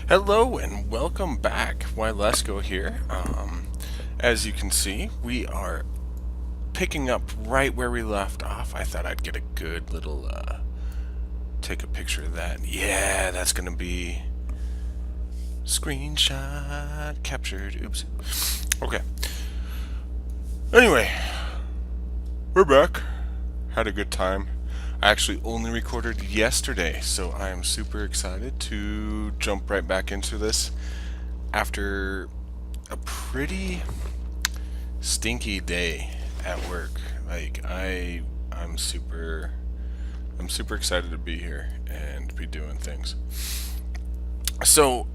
Hello and welcome back. Wylesco here. As you can see, we are picking up right where we left off. I thought I'd get a good little, take a picture of that. Yeah, that's gonna be screenshot captured. Oops. Okay. Anyway, we're back. Had a good time. I actually only recorded yesterday, so I am super excited to jump right back into this after a pretty stinky day at work. Like I'm super excited to be here and be doing things. So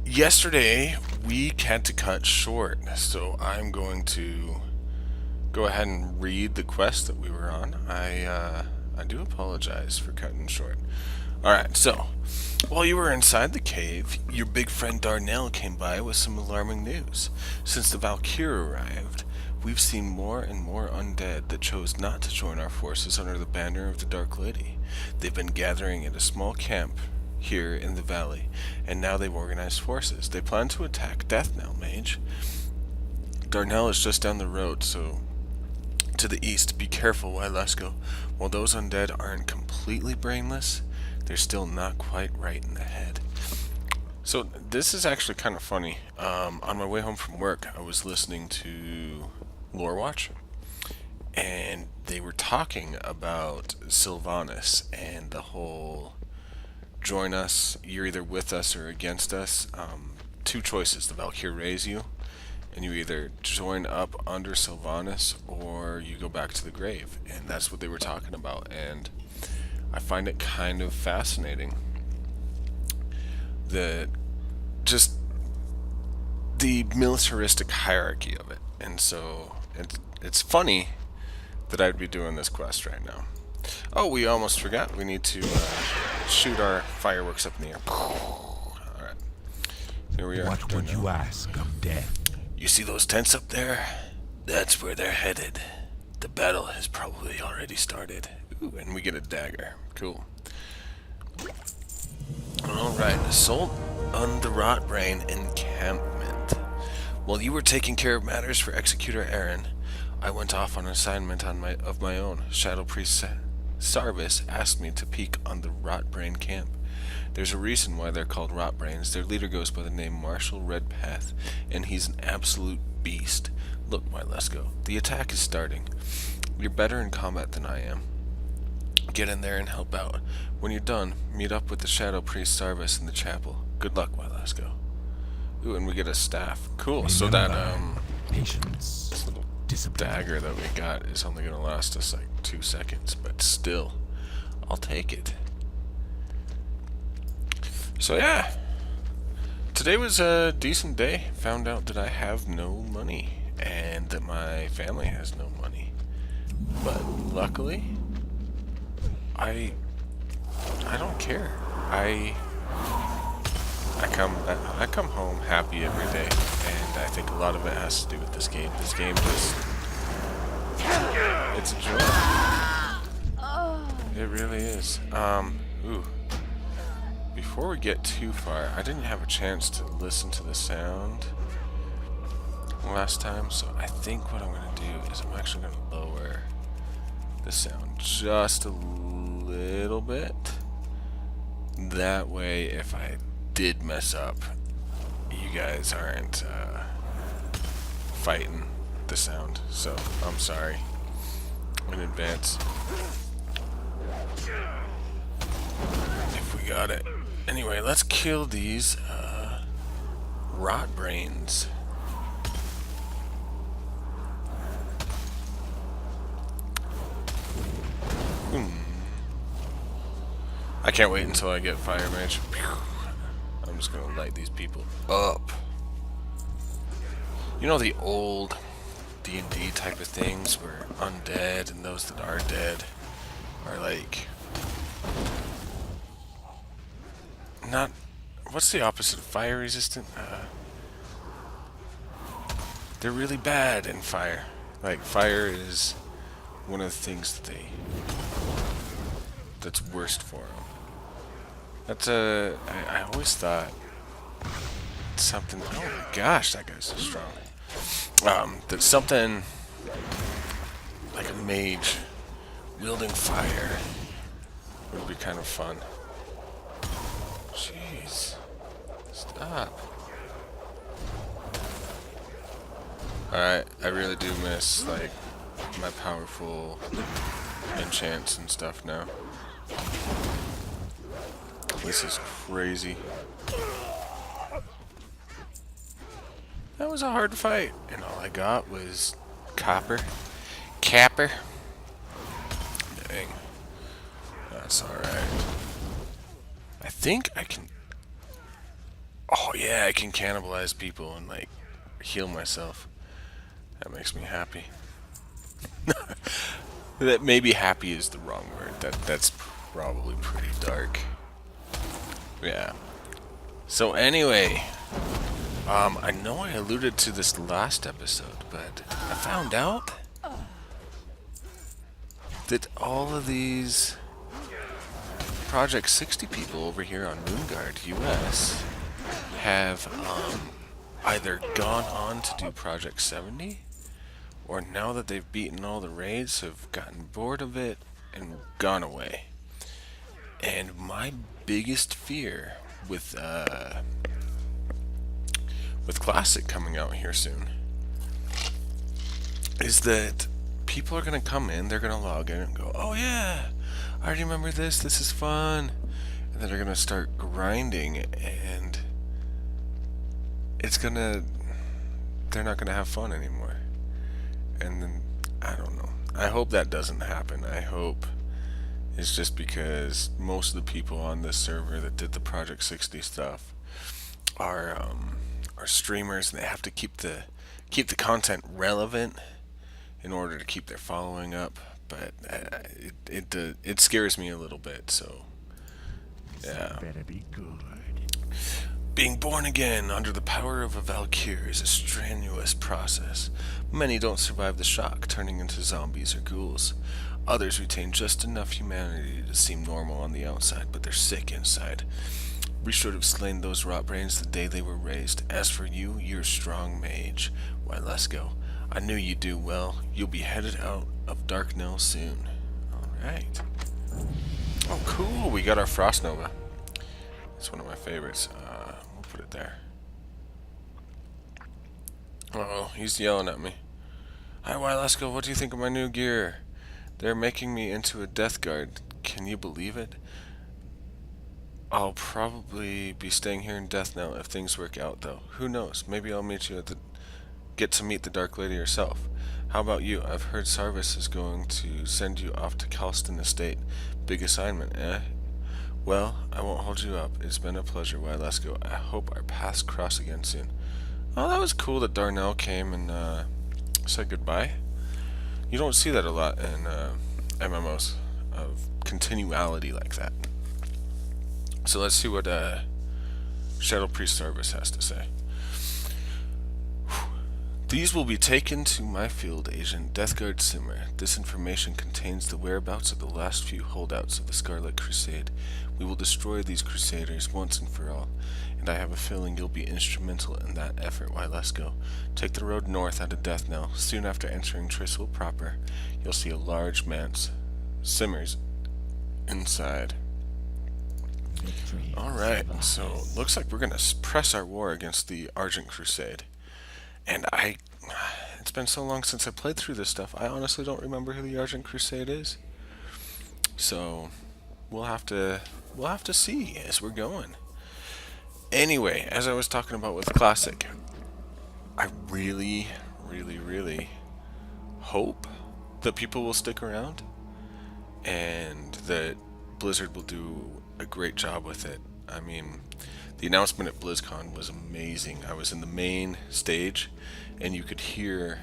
yesterday we had to cut short, so I'm going to go ahead and read the quest that we were on. I do apologize for cutting short. Alright, so while you were inside the cave, your big friend Darnell came by with some alarming news. Since the Valkyrie arrived, we've seen more and more undead that chose not to join our forces under the banner of the Dark Lady. They've been gathering at a small camp here in the valley, and now they've organized forces. They plan to attack Deathknell, Mage. Darnell is just down the road, so to the east. Be careful, Wylesco. While those undead aren't completely brainless, they're still not quite right in the head. So this is actually kind of funny. On my way home from work, I was listening to Lore Watch, and they were talking about Sylvanas and the whole join us, you're either with us or against us. Two choices. The Valkyrie raise you, and you either join up under Sylvanas or you go back to the grave. And that's what they were talking about, and I find it kind of fascinating that just the militaristic hierarchy of it. And so it's funny that I'd be doing this quest right now. Oh, we almost forgot. We need to shoot our fireworks up in the air. Alright. Here we are. What would you ask of death? You see those tents up there? That's where they're headed. The battle has probably already started. Ooh, and we get a dagger. Cool. Alright, assault on the Rotbrain encampment. While you were taking care of matters for Executor Aaron, I went off on an assignment of my own. Shadow Priest Sarvis asked me to peek on the Rotbrain camp. There's a reason why they're called Rotbrains. Their leader goes by the name Marshal Redpath, and he's an absolute beast. Look, Wylesco, the attack is starting. You're better in combat than I am. Get in there and help out. When you're done, meet up with the Shadow Priest Sarvis in the chapel. Good luck, Wylesco. Ooh, and we get a staff. Cool. So that patience, this little dagger that we got is only gonna last us like 2 seconds, but still, I'll take it. So yeah, today was a decent day. Found out that I have no money and that my family has no money, but luckily, I don't care. I come home happy every day, and I think a lot of it has to do with this game. This game just, it's a joy. It really is. Ooh. Before we get too far, I didn't have a chance to listen to the sound last time, so I think what I'm going to do is I'm actually going to lower the sound just a little bit. That way, if I did mess up, you guys aren't fighting the sound, so I'm sorry in advance if we got it. Anyway, let's kill these Rotbrains. I can't wait until I get Fire Mage. I'm just gonna light these people up. You know the old D&D type of things where undead and those that are dead are like not, what's the opposite of fire resistant? They're really bad in fire. Like, fire is one of the things that that's worst for them. That's I always thought something. Oh my gosh, that guy's so strong. That something like a mage wielding fire would be kind of fun. Jeez. Stop. Alright, I really do miss, like, my powerful enchants and stuff now. This is crazy. That was a hard fight, and all I got was copper. Capper. Dang. That's alright. I think I can... Oh yeah, I can cannibalize people and, like, heal myself. That makes me happy. That maybe happy is the wrong word. That's probably pretty dark. Yeah. So anyway, I know I alluded to this last episode, but I found out that all of these Project 60 people over here on Moonguard US have either gone on to do Project 70, or now that they've beaten all the raids have gotten bored of it and gone away. And my biggest fear with Classic coming out here soon is that people are going to come in, they're going to log in and go, oh yeah, I already remember this is fun. And then they're going to start grinding, and they're not going to have fun anymore. And then, I don't know. I hope that doesn't happen. I hope it's just because most of the people on this server that did the Project 60 stuff are streamers, and they have to keep the content relevant in order to keep their following up. But it scares me a little bit. So yeah. Better be good. Being born again under the power of a Valkyr is a strenuous process. Many don't survive the shock, turning into zombies or ghouls. Others retain just enough humanity to seem normal on the outside, but they're sick inside. We should have slain those rot brains the day they were raised. As for you, you're a strong mage. Wylesco, I knew you'd do well. You'll be headed out of Deathknell soon. Alright. Oh, cool. We got our Frost Nova. It's one of my favorites. We'll put it there. Uh-oh, he's yelling at me. Hi, Wylesco, what do you think of my new gear? They're making me into a death guard. Can you believe it? I'll probably be staying here in Deathknell if things work out, though. Who knows? Maybe I'll meet you at get to meet the Dark Lady herself. How about you? I've heard Sarvis is going to send you off to Calston Estate. Big assignment, eh? Well, I won't hold you up. It's been a pleasure, Wylesco. I hope our paths cross again soon. Oh, that was cool that Darnell came and said goodbye. You don't see that a lot in MMOs of continuality like that. So let's see what Shadow Priest Sarvis has to say. These will be taken to my field agent, Deathguard Simmer. This information contains the whereabouts of the last few holdouts of the Scarlet Crusade. We will destroy these crusaders once and for all, and I have a feeling you'll be instrumental in that effort, Wylesco. Take the road north out of Deathknell. Soon after entering Tristle proper, you'll see a large manse. Simmers inside. Alright, so looks like we're going to press our war against the Argent Crusade. And it's been so long since I played through this stuff, I honestly don't remember who the Argent Crusade is. So, we'll have to see as we're going. Anyway, as I was talking about with Classic, I really, really, really hope that people will stick around and that Blizzard will do a great job with it. I mean, the announcement at BlizzCon was amazing. I was in the main stage, and you could hear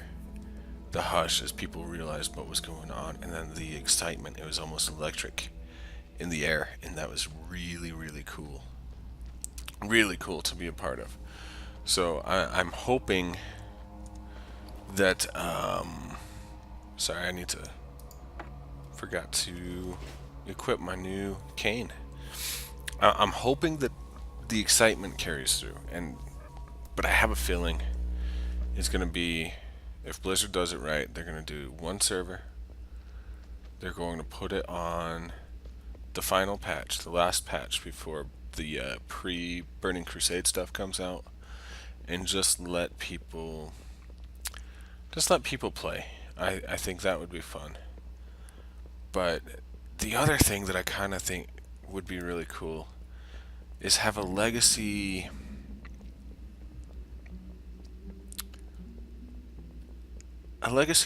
the hush as people realized what was going on, and then the excitement. It was almost electric in the air, and that was really, really cool. Really cool to be a part of. So I'm hoping that sorry, I need to forgot to equip my new cane. I'm hoping that the excitement carries through, and But I have a feeling it's going to be, if Blizzard does it right, they're going to do one server. They're going to put it on the final patch, the last patch before the pre-Burning Crusade stuff comes out, and just let people play. I think that would be fun. But the other thing that I kind of think would be really cool is have a legacy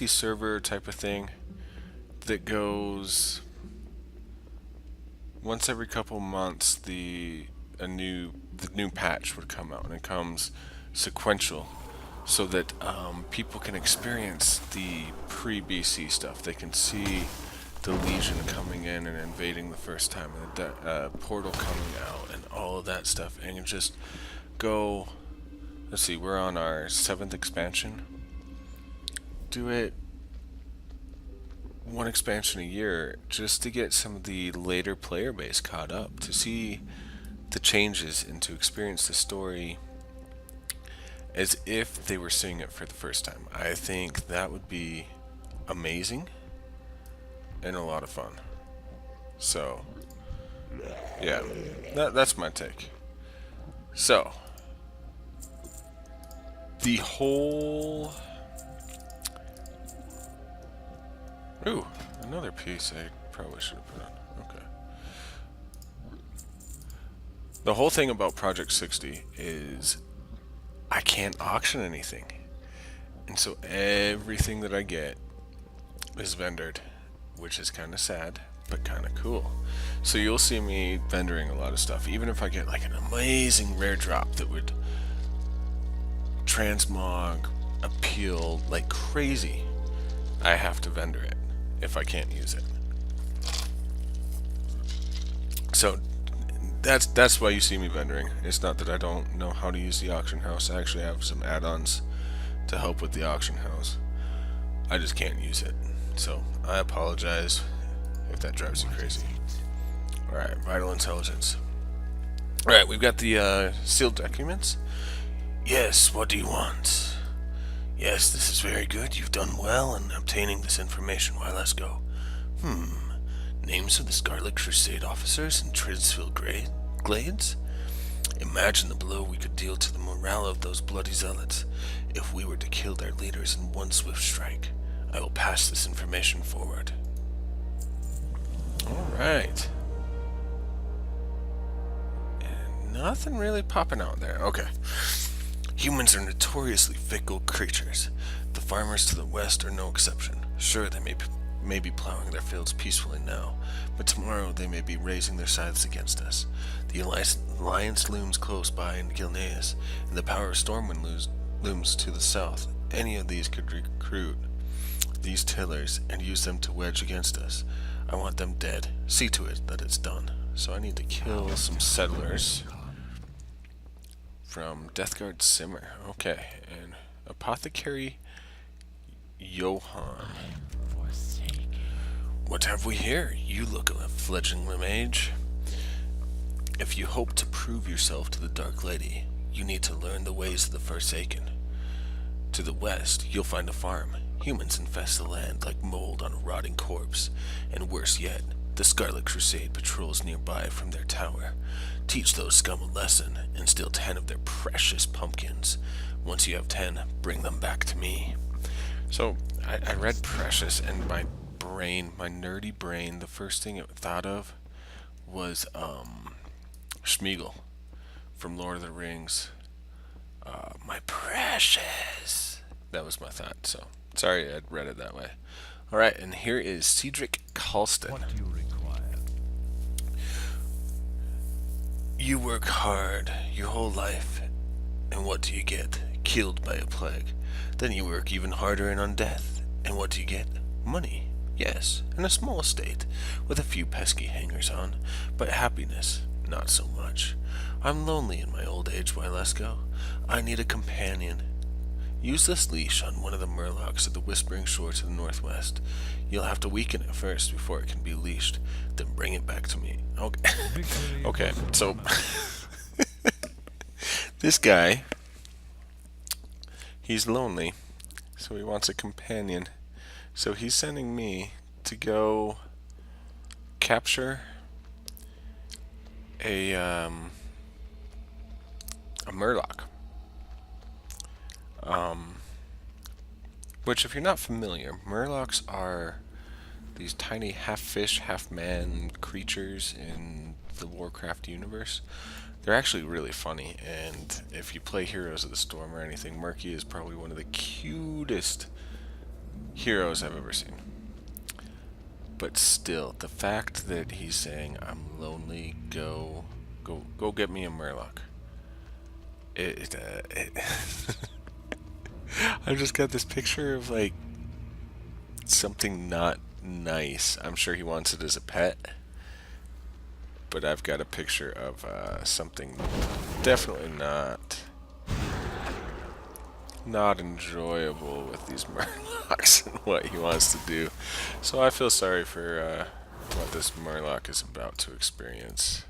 server type of thing that goes once every couple months. The new patch would come out, and it comes sequential, so that people can experience the pre-BC stuff. They can see the Legion coming in and invading the first time, and the portal coming out, and all of that stuff, and you just go. Let's see, we're on our 7th expansion. Do it one expansion a year just to get some of the later player base caught up, to see the changes and to experience the story as if they were seeing it for the first time. I think that would be amazing and a lot of fun. So, yeah, that's my take. So, the whole... Ooh, another piece I probably should have put on. Okay. The whole thing about Project 60 is I can't auction anything. And so everything that I get is vendored, which is kind of sad, but kind of cool. So you'll see me vendoring a lot of stuff. Even if I get like an amazing rare drop that would transmog appeal like crazy, I have to vendor it if I can't use it. So that's why you see me vendoring. It's not that I don't know how to use the auction house. I actually have some add-ons to help with the auction house. I just can't use it. So I apologize if that drives you crazy. Alright, vital intelligence. Alright, we've got the sealed documents. Yes, what do you want? Yes, this is very good. You've done well in obtaining this information. Wylesco. Names of the Scarlet Crusade officers in Tridsfield Glades? Imagine the blow we could deal to the morale of those bloody zealots if we were to kill their leaders in one swift strike. I will pass this information forward. Alright. And nothing really popping out there. Okay. Humans are notoriously fickle creatures. The farmers to the west are no exception. Sure, they may be plowing their fields peacefully now, but tomorrow they may be raising their scythes against us. The alliance looms close by in Gilneas, and the power of Stormwind looms to the south. Any of these could recruit these tillers and use them to wedge against us. I want them dead. See to it that it's done. So I need to kill some settlers from Deathguard Simmer. Okay, and Apothecary Johann. What have we here? You look a fledgling mage. If you hope to prove yourself to the Dark Lady, you need to learn the ways of the Forsaken. To the west, you'll find a farm. Humans infest the land like mold on a rotting corpse. And worse yet, the Scarlet Crusade patrols nearby from their tower. Teach those scum a lesson and steal 10 of their precious pumpkins. Once you have 10, bring them back to me. So, I read precious, and my nerdy brain, the first thing it thought of was Schmeagol from Lord of the Rings. My precious. That was my thought, so sorry I'd read it that way. Alright, and here is Cedric Colston. What do you require? You work hard your whole life, and what do you get? Killed by a plague. Then you work even harder in Undeath, and what do you get? Money. Yes, and a small estate, with a few pesky hangers-on, but happiness, not so much. I'm lonely in my old age, Wylesco. I need a companion. Use this leash on one of the murlocs at the Whispering Shore to the northwest. You'll have to weaken it first before it can be leashed, then bring it back to me. Okay, okay, so this guy He's lonely, so he wants a companion. So he's sending me to go capture a murloc. Which, if you're not familiar, murlocs are these tiny half fish, half man creatures in the Warcraft universe. They're actually really funny, and if you play Heroes of the Storm or anything, Murky is probably one of the cutest heroes I've ever seen. But still, the fact that he's saying, "I'm lonely, go get me a murloc." I just got this picture of like something not nice. I'm sure he wants it as a pet, but I've got a picture of something definitely not enjoyable with these murlocs and what he wants to do. So I feel sorry for what this murloc is about to experience.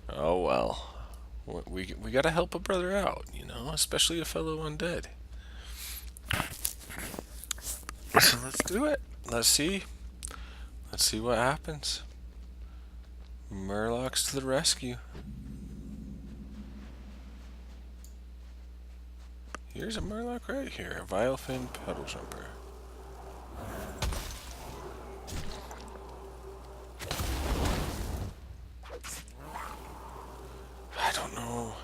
Oh well. We gotta help a brother out, you know, especially a fellow undead. So let's do it. Let's see. Let's see what happens. Murlocs to the rescue. Here's a murloc right here. A Vilefin Puddle Jumper. I don't know.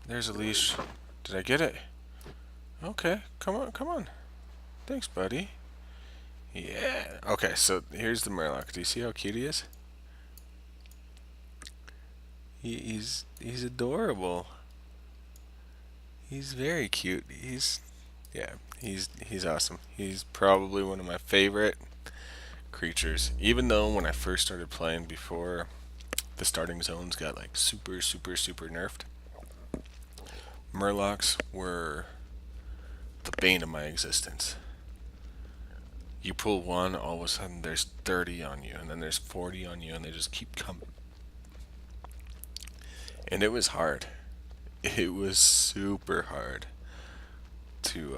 There's a leash. Did I get it? Okay, come on, come on. Thanks, buddy. Yeah. Okay, so here's the murloc. Do you see how cute he is? He's adorable. He's very cute. He's awesome. He's probably one of my favorite creatures. Even though when I first started playing, before the starting zones got like super nerfed, murlocs were the bane of my existence. You pull one, all of a sudden there's 30 on you, and then there's 40 on you, and they just keep coming. And it was hard. It was super hard to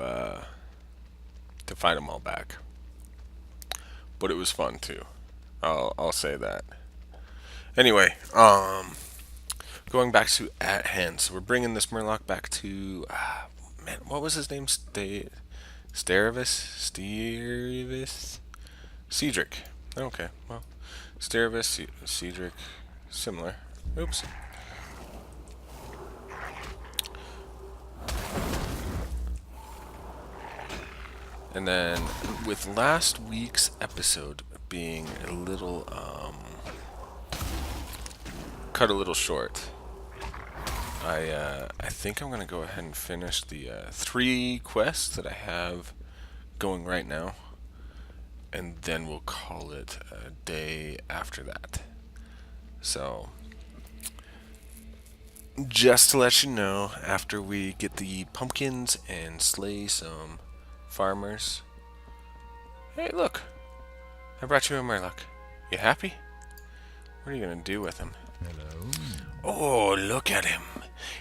fight them all back. But it was fun too. I'll say that. Anyway, going back to at hand. So we're bringing this murloc back to man, what was his name? Sterevis? Cedric. Okay, well, Sterevis, Cedric, similar. Oops. And then, with last week's episode being a little, cut a little short, I think I'm gonna go ahead and finish the 3 quests that I have going right now, and then we'll call it a day after that. So, just to let you know, after we get the pumpkins and slay some farmers. Hey, look! I brought you a murloc. You happy? What are you gonna do with him? Hello. Oh, look at him.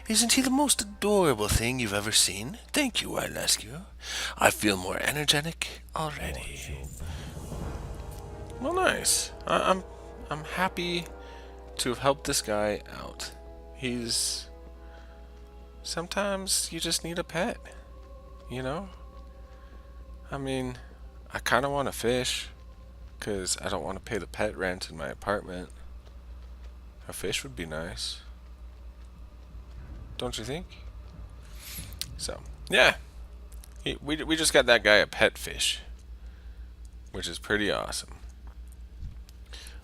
Isn't he the most adorable thing you've ever seen? Thank you, Wylesco. I feel more energetic already. Well, nice. I'm happy to have helped this guy out. Sometimes you just need a pet, you know? I mean, I kind of want a fish, because I don't want to pay the pet rent in my apartment. A fish would be nice. Don't you think? So, yeah. We just got that guy a pet fish, which is pretty awesome.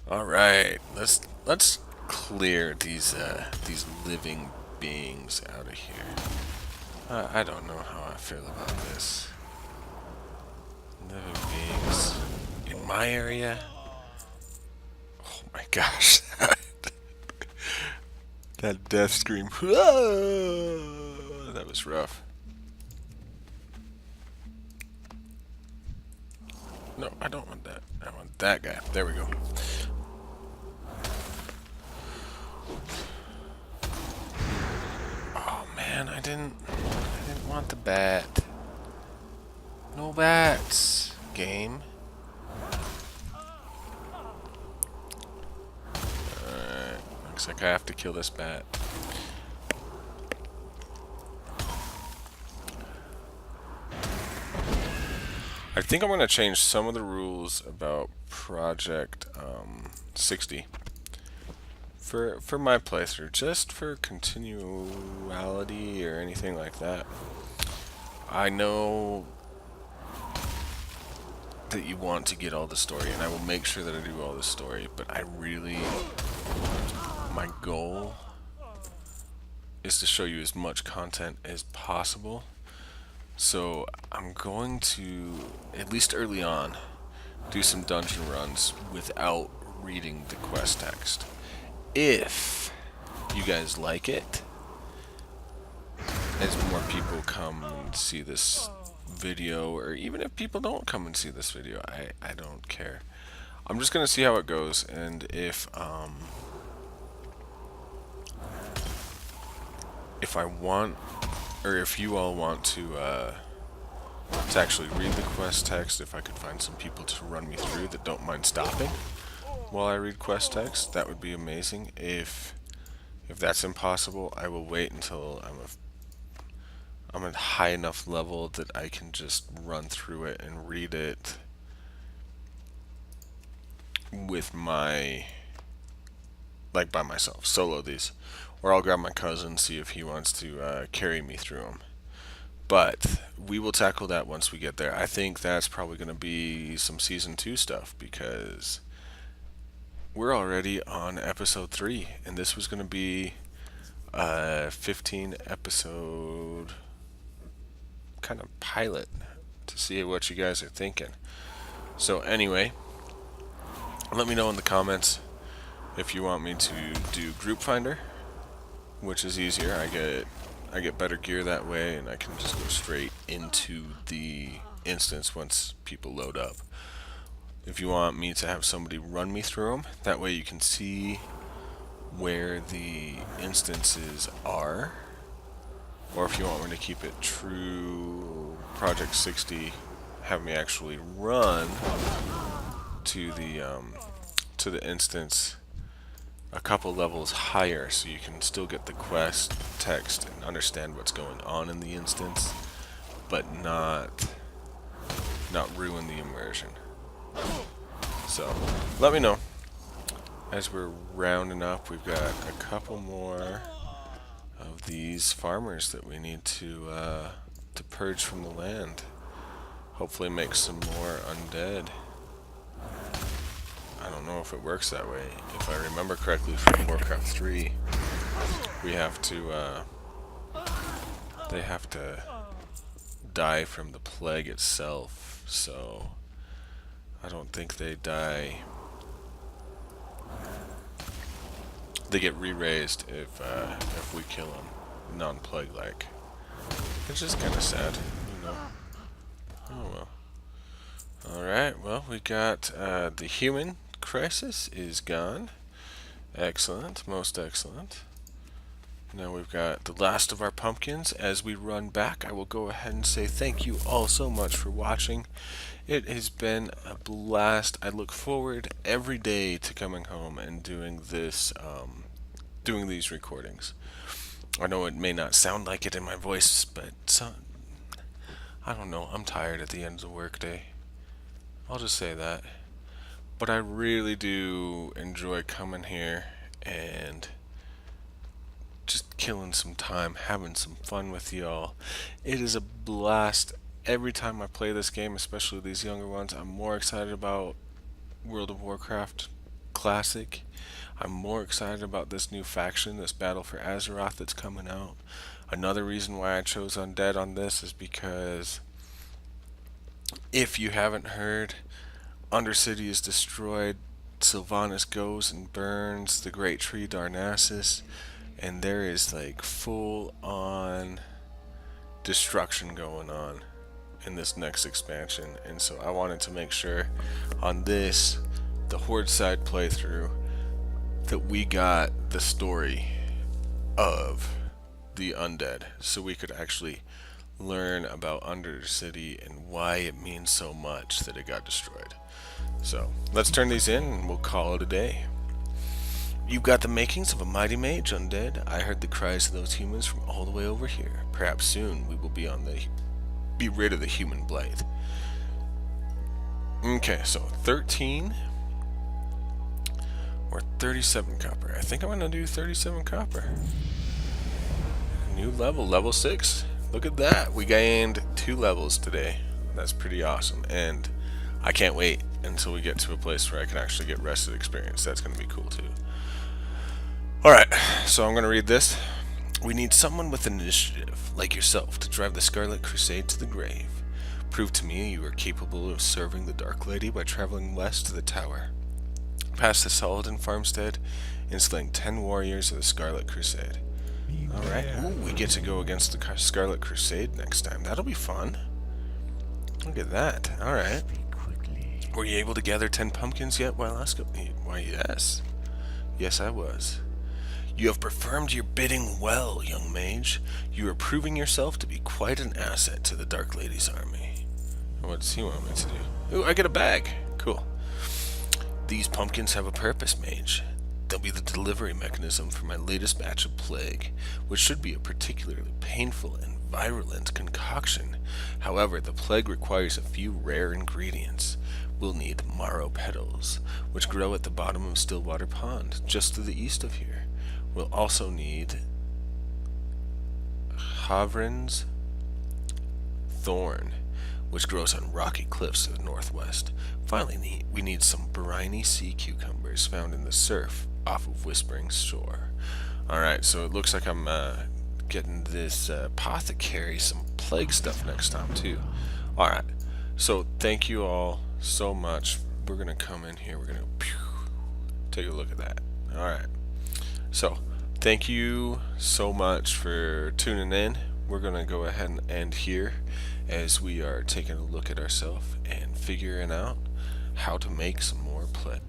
All right, let's clear these living beings out of here. I don't know how I feel about this. Living beings in my area. Oh my gosh, that death scream. That was rough. No, I don't want that. I want that guy. There we go. Oh man, I didn't I didn't want the bat. No bats, game. Alright, looks like I have to kill this bat. I think I'm going to change some of the rules about Project 60 for my playthrough, just for continuality or anything like that. I know that you want to get all the story, and I will make sure that I do all the story, but my goal is to show you as much content as possible. So I'm going to, at least early on, do some dungeon runs without reading the quest text. If you guys like it, as more people come and see this video, or even if people don't come and see this video, I don't care. I'm just gonna see how it goes, and if I want, or if you all want to actually read the quest text, if I could find some people to run me through that don't mind stopping while I read quest text, that would be amazing. If that's impossible, I will wait until I'm at high enough level that I can just run through it and read it with by myself, solo these, or I'll grab my cousin, see if he wants to carry me through them. But we will tackle that once we get there. I think that's probably going to be some Season 2 stuff, because we're already on Episode 3, and this was going to be a 15 episode kind of pilot to see what you guys are thinking. So anyway, let me know in the comments if you want me to do Group Finder, which is easier. I get better gear that way, and I can just go straight into the instance once people load up. If you want me to have somebody run me through them, that way you can see where the instances are, or if you want me to keep it true Project 60, have me actually run to the instance a couple levels higher, so you can still get the quest text and understand what's going on in the instance, but not ruin the immersion. So let me know. As we're rounding up, we've got a couple more of these farmers that we need to purge from the land. Hopefully make some more undead. I don't know if it works that way. If I remember correctly from Warcraft 3, we have to they have to die from the plague itself, so I don't think they die. They get re-raised if we kill them, non-plague like. It's just kind of sad, you know. Oh well. Alright, well, we got the human crisis is gone. Excellent, most excellent. Now we've got the last of our pumpkins. As we run back, I will go ahead and say thank you all so much for watching. It has been a blast. I look forward every day to coming home and doing this, doing these recordings. I know it may not sound like it in my voice, but I don't know. I'm tired at the end of the workday. I'll just say that. But I really do enjoy coming here and just killing some time, having some fun with y'all. It is a blast every time I play this game, especially these younger ones. I'm more excited about World of Warcraft Classic. I'm more excited about this new faction, this battle for Azeroth that's coming out. Another reason why I chose Undead on this is because, if you haven't heard, Undercity is destroyed, Sylvanas goes and burns the great tree Darnassus, and there is like full-on destruction going on in this next expansion. And so I wanted to make sure on this, the Horde side playthrough, that we got the story of the Undead, so we could actually learn about Undercity and why it means so much that it got destroyed. So let's turn these in and we'll call it a day. You've got the makings of a mighty mage, Undead. I heard the cries of those humans from all the way over here. Perhaps soon we will be rid of the human blight. Okay, so 13 or 37 copper. I think I'm gonna do 37 copper. New level, level 6. Look at that. We gained 2 levels today. That's pretty awesome. And I can't wait until we get to a place where I can actually get rested experience. That's gonna be cool too. Alright, so I'm going to read this. We need someone with initiative, like yourself, to drive the Scarlet Crusade to the grave. Prove to me you are capable of serving the Dark Lady by traveling west to the tower, past the Saladin farmstead, and slaying 10 warriors of the Scarlet Crusade. Alright, we get to go against the Scarlet Crusade next time. That'll be fun. Look at that. Alright. Were you able to gather 10 pumpkins yet, Wylesco? Why, yes. Yes, I was. You have performed your bidding well, young mage. You are proving yourself to be quite an asset to the Dark Lady's army. What does he want me to do? Ooh, I get a bag. Cool. These pumpkins have a purpose, mage. They'll be the delivery mechanism for my latest batch of plague, which should be a particularly painful and virulent concoction. However, the plague requires a few rare ingredients. We'll need marrow petals, which grow at the bottom of Stillwater Pond, just to the east of here. We'll also need Havren's thorn, which grows on rocky cliffs to the northwest. Finally, we need some briny sea cucumbers found in the surf off of Whispering Shore. Alright, so it looks like I'm getting this apothecary some plague stuff next time too. Alright, so thank you all so much. We're going to come in here. We're going to take a look at that. Alright. So, thank you so much for tuning in. We're going to go ahead and end here as we are taking a look at ourselves and figuring out how to make some more play.